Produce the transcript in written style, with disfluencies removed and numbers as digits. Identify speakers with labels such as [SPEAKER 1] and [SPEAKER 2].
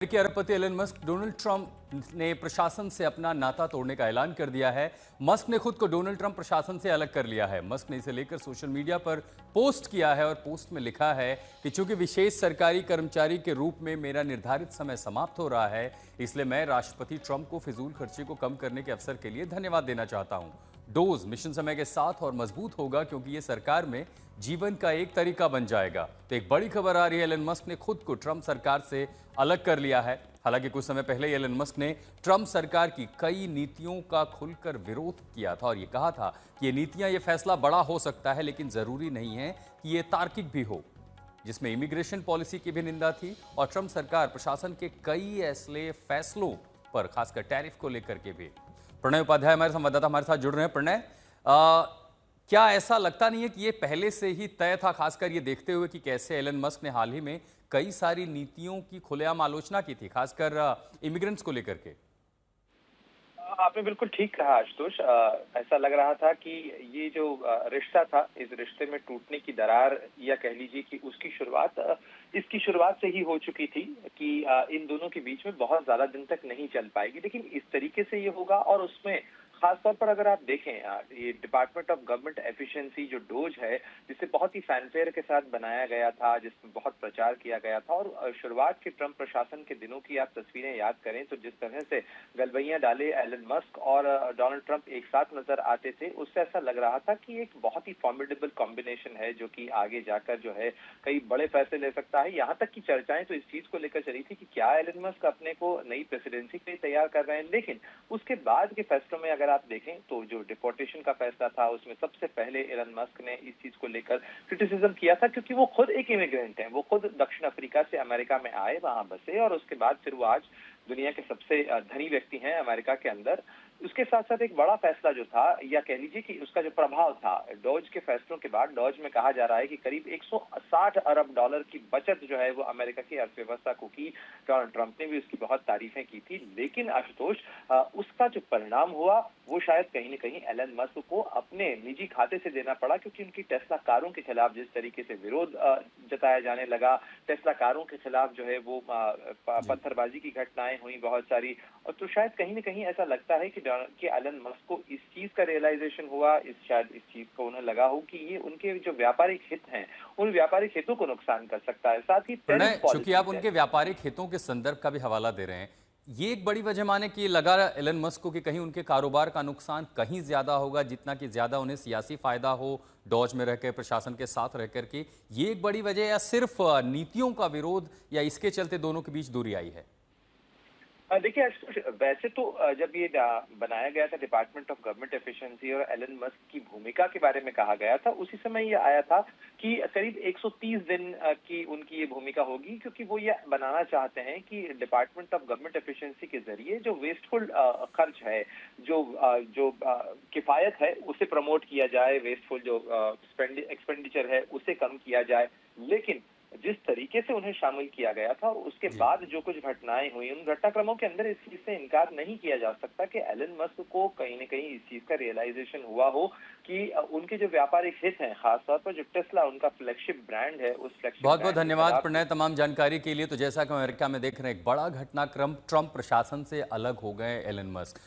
[SPEAKER 1] अमेरिकी अरबपति Elon Musk Donald Trump ने प्रशासन से अपना नाता तोड़ने का ऐलान कर दिया है। मस्क ने खुद को डोनाल्ड ट्रंप प्रशासन से अलग कर लिया है। मस्क ने इसे लेकर सोशल मीडिया पर पोस्ट किया है और पोस्ट में लिखा है कि चूंकि विशेष सरकारी कर्मचारी के रूप में मेरा निर्धारित समय समाप्त हो रहा है, इसलिए मैं राष्ट्रपति ट्रंप को फिजूल खर्चे को कम करने के अवसर के लिए धन्यवाद देना चाहता हूं। डोज मिशन समय के साथ और मजबूत होगा क्योंकि ये सरकार में जीवन का एक तरीका बन जाएगा। तो एक बड़ी खबर आ रही है, एलन मस्क ने खुद को ट्रंप सरकार से अलग कर लिया है। हालांकि कुछ समय पहले एलन मस्क ने ट्रंप सरकार की कई नीतियों का खुलकर विरोध किया था और ये कहा था कि ये नीतियां, ये फैसला बड़ा हो सकता है लेकिन जरूरी नहीं है कि ये तार्किक भी हो, जिसमें इमिग्रेशन पॉलिसी की भी निंदा थी और ट्रंप सरकार प्रशासन के कई ऐसे फैसलों पर, खासकर टैरिफ को लेकर के भी। प्रणय उपाध्याय हमारे संवाददाता हमारे साथ जुड़ रहे हैं। प्रणय, क्या ऐसा लगता नहीं है कि ये पहले से ही तय था, खासकर ये देखते हुए कि कैसे एलन मस्क ने हाल ही में कई सारी नीतियों की खुलेआम आलोचना की थी, खासकर इमिग्रेंट्स को लेकर के?
[SPEAKER 2] आपने बिल्कुल ठीक कहा आशुतोष। ऐसा लग रहा था कि ये जो रिश्ता था, इस रिश्ते में टूटने की दरार या कह लीजिए कि उसकी शुरुआत इसकी शुरुआत से ही हो चुकी थी कि इन दोनों के बीच में बहुत ज्यादा दिन तक नहीं चल पाएगी। लेकिन इस तरीके से ये होगा और उसमें खासतौर पर अगर आप देखें, ये डिपार्टमेंट ऑफ गवर्नमेंट एफिशिएंसी जो डोज है, जिसे बहुत ही फैनफेयर के साथ बनाया गया था, जिसमें बहुत प्रचार किया गया था और शुरुआत के ट्रंप प्रशासन के दिनों की आप तस्वीरें याद करें तो जिस तरह से गलबैयां डाले एलन मस्क और डोनाल्ड ट्रंप एक साथ नजर आते थे, उससे ऐसा लग रहा था कि एक बहुत ही फॉर्मिडेबल कॉम्बिनेशन है जो कि आगे जाकर जो है कई बड़े फैसले ले सकता है। यहाँ तक की चर्चाएं तो इस चीज को लेकर चली थी कि क्या एलन मस्क अपने को नई प्रेसिडेंसी के लिए तैयार कर रहे हैं। लेकिन उसके बाद के फैसलों में अगर आप देखें तो जो डिपोर्टेशन का फैसला था, उसमें सबसे पहले एलन मस्क ने इस चीज को लेकर क्रिटिसिज्म किया था, क्योंकि वो खुद एक इमिग्रेंट हैं। वो खुद दक्षिण अफ्रीका से अमेरिका में आए, वहां बसे और उसके बाद फिर वो आज दुनिया के सबसे धनी व्यक्ति हैं अमेरिका के अंदर। उसके साथ साथ एक बड़ा फैसला जो था, या कह लीजिए कि उसका जो प्रभाव था, डॉज के फैसलों के बाद डॉज में कहा जा रहा है कि करीब 160 अरब डॉलर की बचत जो है वो अमेरिका की अर्थव्यवस्था को की। डोनाल्ड ट्रंप ने भी उसकी बहुत तारीफें की थी। लेकिन आशुतोष, उसका जो परिणाम हुआ वो शायद कहीं न कहीं एलन मस्क को अपने निजी खाते से देना पड़ा, क्योंकि उनकी टेस्ला कारों के खिलाफ जिस तरीके से विरोध जताया जाने लगा, टेस्ला कारों के खिलाफ जो है वो पत्थरबाजी की घटनाएं हुई बहुत सारी। और तो शायद कहीं न कहीं ऐसा लगता है कि एलन मस्क को इस चीज का रियलाइजेशन हुआ, शायद इस चीज को उन्हें लगा हो कि ये उनके जो व्यापारिक हित हैं, उन व्यापारिक हितों को नुकसान कर सकता है। साथ ही
[SPEAKER 1] प्रणय, चूंकि आप उनके व्यापारिक हितों के संदर्भ का भी हवाला दे रहे हैं, ये एक बड़ी वजह माने कि लगा एलन मस्क को कि कहीं उनके कारोबार का नुकसान कहीं ज्यादा होगा, जितना कि ज्यादा उन्हें सियासी फायदा हो डॉज में रहकर, प्रशासन के साथ रहकर के, ये एक बड़ी वजह, या सिर्फ नीतियों का विरोध, या इसके चलते दोनों के बीच दूरी आई है?
[SPEAKER 2] देखिए, वैसे तो जब ये बनाया गया था डिपार्टमेंट ऑफ गवर्नमेंट एफिशिएंसी और एलन मस्क की भूमिका के बारे में कहा गया था, उसी समय ये आया था कि करीब 130 दिन की उनकी ये भूमिका होगी, क्योंकि वो ये बनाना चाहते हैं कि डिपार्टमेंट ऑफ गवर्नमेंट एफिशिएंसी के जरिए जो वेस्टफुल खर्च है, जो किफायत है, उसे प्रमोट किया जाए, वेस्टफुल जो एक्सपेंडिचर है उसे कम किया जाए। लेकिन जिस तरीके से उन्हें शामिल किया गया था और उसके बाद जो कुछ घटनाएं हुई, उन घटनाक्रमों के अंदर इस चीज से इनकार नहीं किया जा सकता कि एलन मस्क को कहीं न कहीं इस चीज का रियलाइजेशन हुआ हो कि उनके जो व्यापारिक हित हैं, खासतौर पर जो टेस्ला उनका फ्लैगशिप ब्रांड है, उस फ्लैगशिप
[SPEAKER 1] बहुत बहुत
[SPEAKER 2] ब्रांड के
[SPEAKER 1] धन्यवाद
[SPEAKER 2] खिलाफ।
[SPEAKER 1] प्रणय तमाम जानकारी के लिए। तो जैसा कि अमेरिका में देख रहे हैं, एक बड़ा घटनाक्रम, ट्रंप प्रशासन से अलग हो गए एलन मस्क।